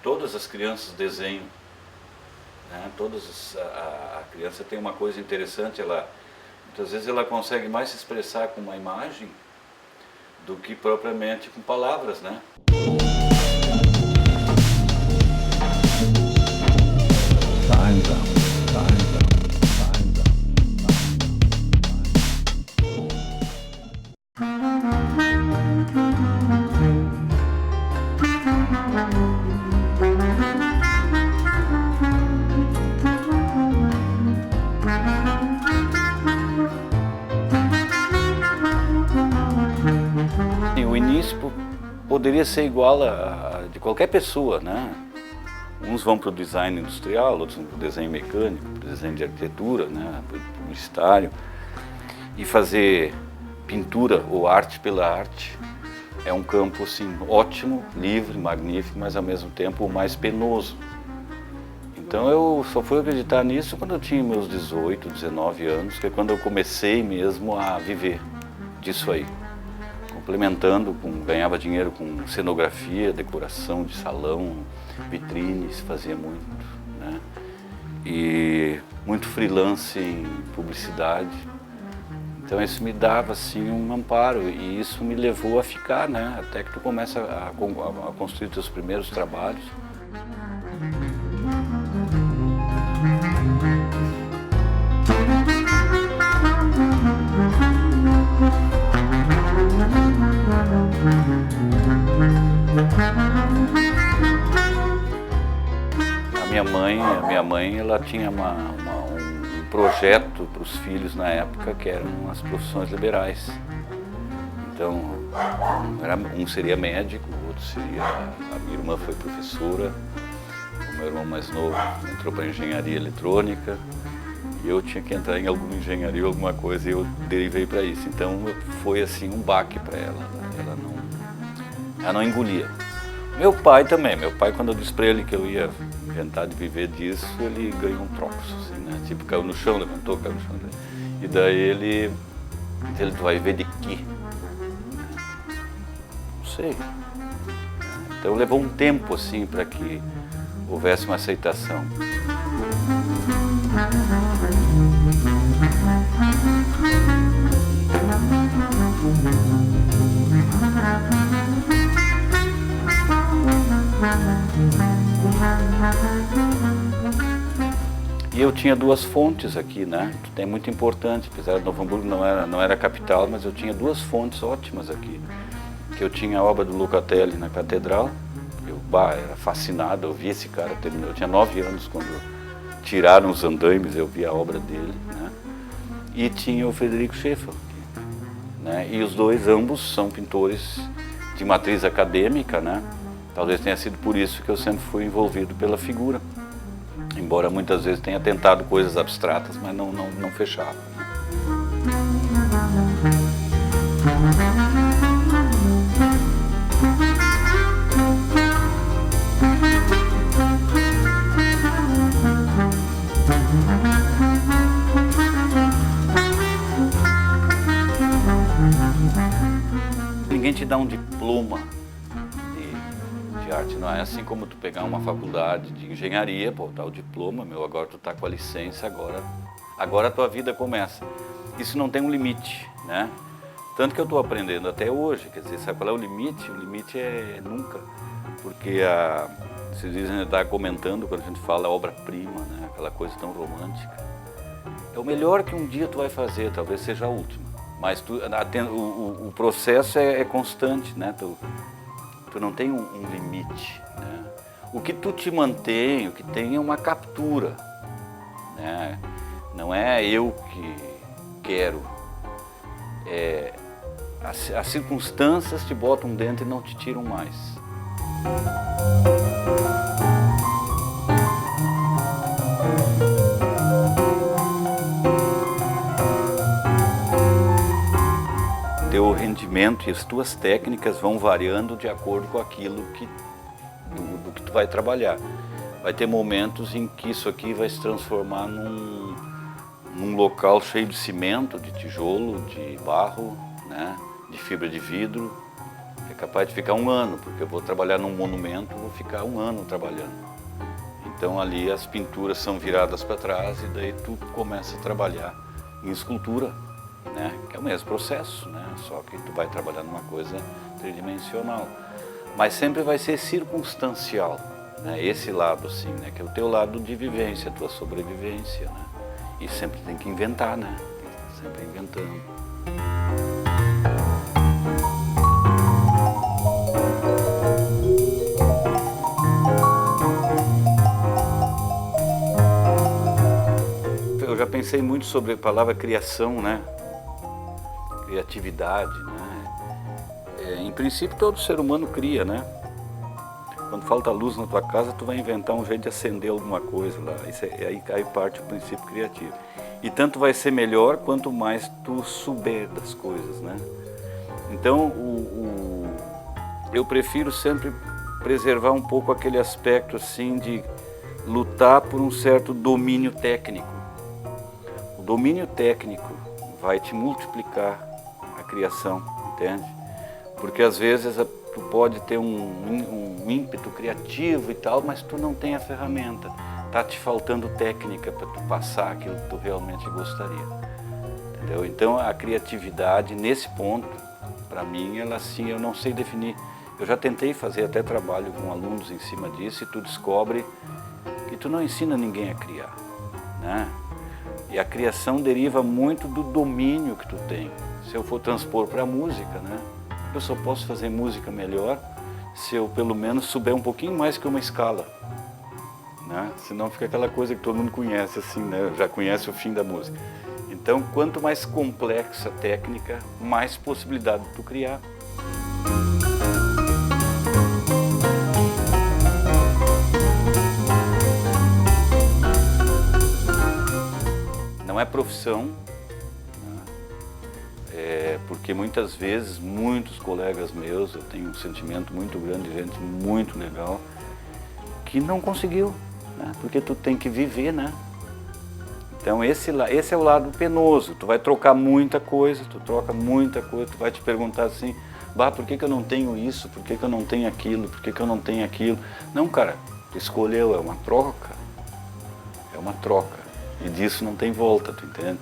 todas as crianças desenham, né? A criança tem uma coisa interessante, muitas vezes ela consegue mais se expressar com uma imagem do que propriamente com palavras, né? O início poderia ser igual a de qualquer pessoa, né? Uns vão para o design industrial, outros vão para o desenho mecânico, para o desenho de arquitetura, né? Publicitário. E fazer pintura ou arte pela arte é um campo assim, ótimo, livre, magnífico, mas ao mesmo tempo o mais penoso. Então eu só fui acreditar nisso quando eu tinha meus 18, 19 anos, que é quando eu comecei mesmo a viver disso aí. Complementando, ganhava dinheiro com cenografia, decoração de salão, vitrines, fazia muito, né? E muito freelance em publicidade. Então isso me dava assim um amparo e isso me levou a ficar, né? Até que tu começa a construir teus primeiros trabalhos. A minha mãe ela tinha um projeto para os filhos na época que eram as profissões liberais. Então, um seria médico, o outro seria... A minha irmã foi professora, o meu irmão mais novo entrou para engenharia eletrônica e eu tinha que entrar em alguma engenharia, alguma coisa, e eu derivei para isso. Então, foi assim um baque para ela, ela não engolia. Meu pai também, quando eu disse para ele que eu ia inventar de viver disso, ele ganhou um troço, assim, né? Tipo, caiu no chão, levantou, caiu no chão. E daí ele tu vai viver de quê? Não sei. Então levou um tempo, assim, para que houvesse uma aceitação. E eu tinha duas fontes aqui, né? É muito importante, apesar de Novo Hamburgo não era capital, mas eu tinha duas fontes ótimas aqui. Que eu tinha a obra do Locatelli na Catedral, eu era fascinado, eu vi esse cara terminar. Eu tinha 9 anos quando tiraram os andaimes, eu vi a obra dele, né? E tinha o Frederico Schaeffer, né? E os dois, ambos, são pintores de matriz acadêmica, né? Talvez tenha sido por isso que eu sempre fui envolvido pela figura. Embora muitas vezes tenha tentado coisas abstratas, mas não fechava. Ninguém te dá um diploma de arte, não é assim como tu pegar uma faculdade de engenharia, pô, tá o diploma, agora tu tá com a licença, agora a tua vida começa. Isso não tem um limite, né? Tanto que eu estou aprendendo até hoje, quer dizer, sabe qual é o limite? O limite é nunca, porque vocês dizem, a gente está comentando quando a gente fala obra-prima, né? Aquela coisa tão romântica. É o melhor que um dia tu vai fazer, talvez seja a última, mas o processo é constante, né? Tu não tem um limite, né? O que tu te mantém, o que tem é uma captura, né? Não é eu que quero, as circunstâncias te botam dentro e não te tiram mais. Teu rendimento e as tuas técnicas vão variando de acordo com aquilo do que tu vai trabalhar. Vai ter momentos em que isso aqui vai se transformar num local cheio de cimento, de tijolo, de barro, né, de fibra de vidro. capaz de ficar 1 ano, porque eu vou trabalhar num monumento, vou ficar 1 ano trabalhando. Então ali as pinturas são viradas para trás e daí tu começa a trabalhar em escultura, né? Que é o mesmo processo, né? Só que tu vai trabalhar numa coisa tridimensional. Mas sempre vai ser circunstancial, né? Esse lado assim, né? Que é o teu lado de vivência, a tua sobrevivência, né? E sempre tem que inventar, né? Sempre inventando. Eu já pensei muito sobre a palavra criação, né? Criatividade, né? Em princípio todo ser humano cria, né? Quando falta luz na tua casa, tu vai inventar um jeito de acender alguma coisa lá. Aí parte o princípio criativo. E tanto vai ser melhor quanto mais tu souber das coisas, né? Então eu prefiro sempre preservar um pouco aquele aspecto assim de lutar por um certo domínio técnico. O domínio técnico vai te multiplicar a criação, entende? Porque às vezes tu pode ter um ímpeto criativo e tal, mas tu não tem a ferramenta. Tá te faltando técnica para tu passar aquilo que tu realmente gostaria, entendeu? Então a criatividade nesse ponto, para mim, ela assim, eu não sei definir. Eu já tentei fazer até trabalho com alunos em cima disso e tu descobre que tu não ensina ninguém a criar, né? E a criação deriva muito do domínio que tu tem. Se eu for transpor para a música, né? Eu só posso fazer música melhor se eu pelo menos souber um pouquinho mais que uma escala, né? Senão fica aquela coisa que todo mundo conhece assim, né? Já conhece o fim da música. Então, quanto mais complexa a técnica, mais possibilidade de tu criar. Não é profissão, né? Porque muitas vezes, muitos colegas meus, eu tenho um sentimento muito grande de gente muito legal, que não conseguiu, né? Porque tu tem que viver, né? Então esse é o lado penoso, tu vai trocar muita coisa, tu troca muita coisa, tu vai te perguntar assim, bah, por que eu não tenho isso, por que eu não tenho aquilo, por que eu não tenho aquilo? Não, cara, tu escolheu, é uma troca, e disso não tem volta, tu entende?